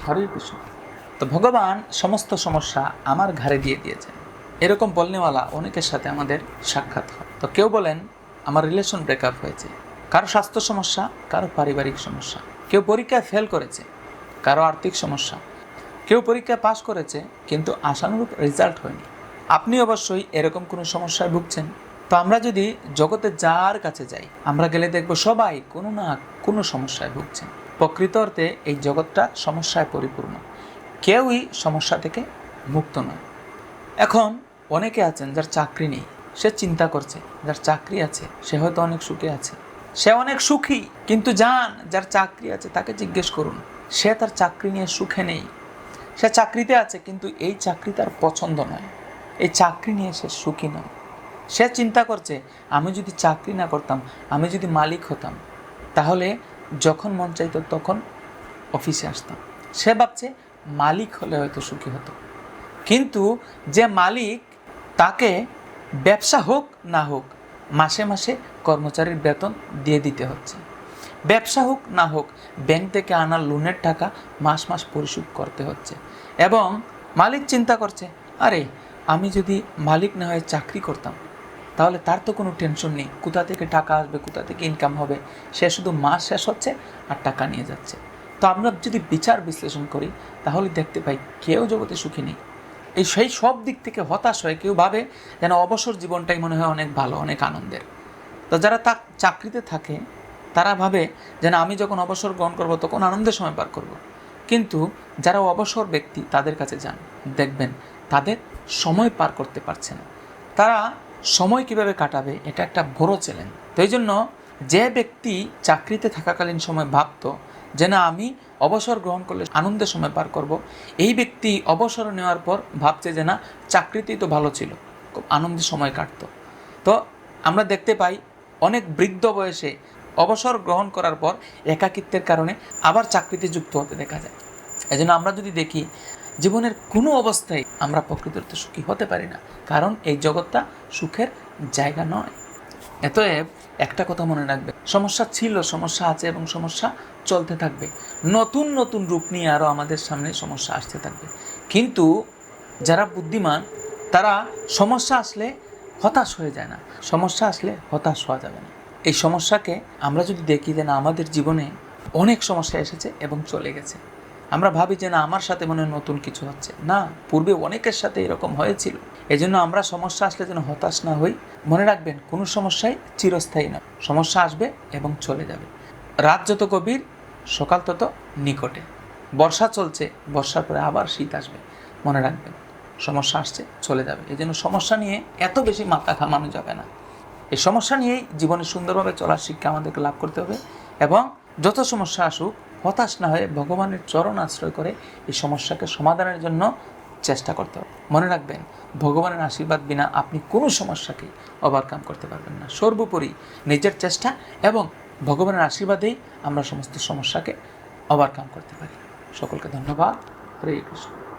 হরে কৃষ্ণ। তো ভগবান সমস্ত সমস্যা আমার ঘাড়ে দিয়ে দিয়েছেন, এরকম বলনেওয়ালা অনেকের সাথে আমাদের সাক্ষাৎ হয়। তো কেউ বলেন আমার রিলেশন ব্রেকআপ হয়েছে, কারো স্বাস্থ্য সমস্যা, কারো পারিবারিক সমস্যা, কেউ পরীক্ষায় ফেল করেছে, কারো আর্থিক সমস্যা, কেউ পরীক্ষায় পাশ করেছে কিন্তু আশানুরূপ রেজাল্ট হয়নি। আপনি অবশ্যই এরকম কোনো সমস্যায় ভুগছেন। তো আমরা যদি জগতে যার কাছে যাই, আমরা গেলে দেখব সবাই কোনো না কোনো সমস্যায় ভুগছেন। প্রকৃত অর্থে এই জগৎটা সমস্যায় পরিপূর্ণ, কেউই সমস্যা থেকে মুক্ত নয়। এখন অনেকে আছেন যার চাকরি নেই, সে চিন্তা করছে। যার চাকরি আছে সে হয়তো অনেক সুখে আছে, সে অনেক সুখী। কিন্তু যার চাকরি আছে তাকে জিজ্ঞেস করুন, সে তার চাকরি নিয়ে সুখে নেই। সে চাকরিতে আছে কিন্তু এই চাকরি তার পছন্দ নয়, এই চাকরি নিয়ে সে সুখী নয়। সে চিন্তা করছে আমি যদি চাকরি না করতাম, আমি যদি মালিক হতাম, তাহলে যখন মন চাইতো তখন অফিসে আসতাম। সে ভাবছে মালিক হলে হয়তো সুখী হতো। কিন্তু যে মালিক, তাকে ব্যবসা হোক না হোক মাসে মাসে কর্মচারীর বেতন দিয়ে দিতে হচ্ছে। ব্যবসা হোক না হোক ব্যাংক থেকে আনা লোনের টাকা মাস মাস পরিশোধ করতে হচ্ছে। এবং মালিক চিন্তা করছে, আরে আমি যদি মালিক না হয়ে চাকরি করতাম তাহলে তার তো কোনো টেনশন নেই, কোথা থেকে টাকা আসবে, কোথা থেকে ইনকাম হবে, সে শুধু মাস শেষ হচ্ছে আর টাকা নিয়ে যাচ্ছে। তো আমরা যদি বিচার বিশ্লেষণ করি তাহলে দেখতে পাই কেউ জগতে সুখী নেই। সেই সব দিক থেকে হতাশ হয়ে কেউ ভাবে যেন অবসর জীবনটাই মনে হয় অনেক ভালো, অনেক আনন্দের। তো যারা চাকরিতে থাকে তারা ভাবে যেন আমি যখন অবসর গ্রহণ করব তখন আনন্দের সময় পার করব। কিন্তু যারা অবসর ব্যক্তি তাদের কাছে যান, দেখবেন তাদের সময় পার করতে পারছে না। তারা সময় কিভাবে কাটাবে এটা একটা বড় চ্যালেঞ্জ। তো এই জন্য যে ব্যক্তি চাকরিতে থাকাকালীন সময় ভাবতো যে না আমি অবসর গ্রহণ করলে আনন্দের সময় পার করব, এই ব্যক্তি অবসর নেওয়ার পর ভাবছে যে না চাকরিতেই তো ভালো ছিল, খুব আনন্দের সময় কাটতো। তো আমরা দেখতে পাই অনেক বৃদ্ধ বয়সে অবসর গ্রহণ করার পর একাকিত্বের কারণে আবার চাকরিতে যুক্ত হতে দেখা যায়। এজন্য আমরা যদি দেখি জীবনের কোনো অবস্থায় আমরা প্রকৃতির তো সুখী হতে পারি না, কারণ এই জগৎটা সুখের জায়গা নয়। এতএব একটা কথা মনে রাখবে, সমস্যা ছিল, সমস্যা আছে এবং সমস্যা চলতে থাকবে। নতুন নতুন রূপ নিয়ে আরও আমাদের সামনে সমস্যা আসতে থাকবে। কিন্তু যারা বুদ্ধিমান তারা সমস্যা আসলে হতাশ হয়ে যায় না, সমস্যা আসলে হতাশ হওয়া যাবে না। এই সমস্যাকে আমরা যদি দেখি যে না আমাদের জীবনে অনেক সমস্যা এসেছে এবং চলে গেছে, আমরা ভাবি যে না আমার সাথে মনে হয় নতুন কিছু হচ্ছে, না, পূর্বে অনেকের সাথে এরকম হয়েছিল। এজন্য আমরা সমস্যা আসলে যেন হতাশ না হই। মনে রাখবেন কোনো সমস্যাই চিরস্থায়ী নয়, সমস্যা আসবে এবং চলে যাবে। রাত যত গভীর সকাল তত নিকটে। বর্ষা চলছে, বর্ষার পরে আবার শীত আসবে। মনে রাখবেন সমস্যা আসছে, চলে যাবে। এই জন্য সমস্যা নিয়ে এত বেশি মাথা ঘামানো যাবে না। এই সমস্যা নিয়েই জীবনে সুন্দরভাবে চলার শিক্ষা আমাদেরকে লাভ করতে হবে এবং যত সমস্যা আসুক হতাশ না হয়ে ভগবানের চরণ আশ্রয় করে এই সমস্যাকে সমাধানের জন্য চেষ্টা করতে হবে। মনে রাখবেন ভগবানের আশীর্বাদ বিনা আপনি কোনো সমস্যাকে ওভারকাম করতে পারবেন না। সর্বোপরি নিজের চেষ্টা এবং ভগবানের আশীর্বাদেই আমরা সমস্ত সমস্যাকে ওভারকাম করতে পারি। সকলকে ধন্যবাদ। হরে কৃষ্ণ।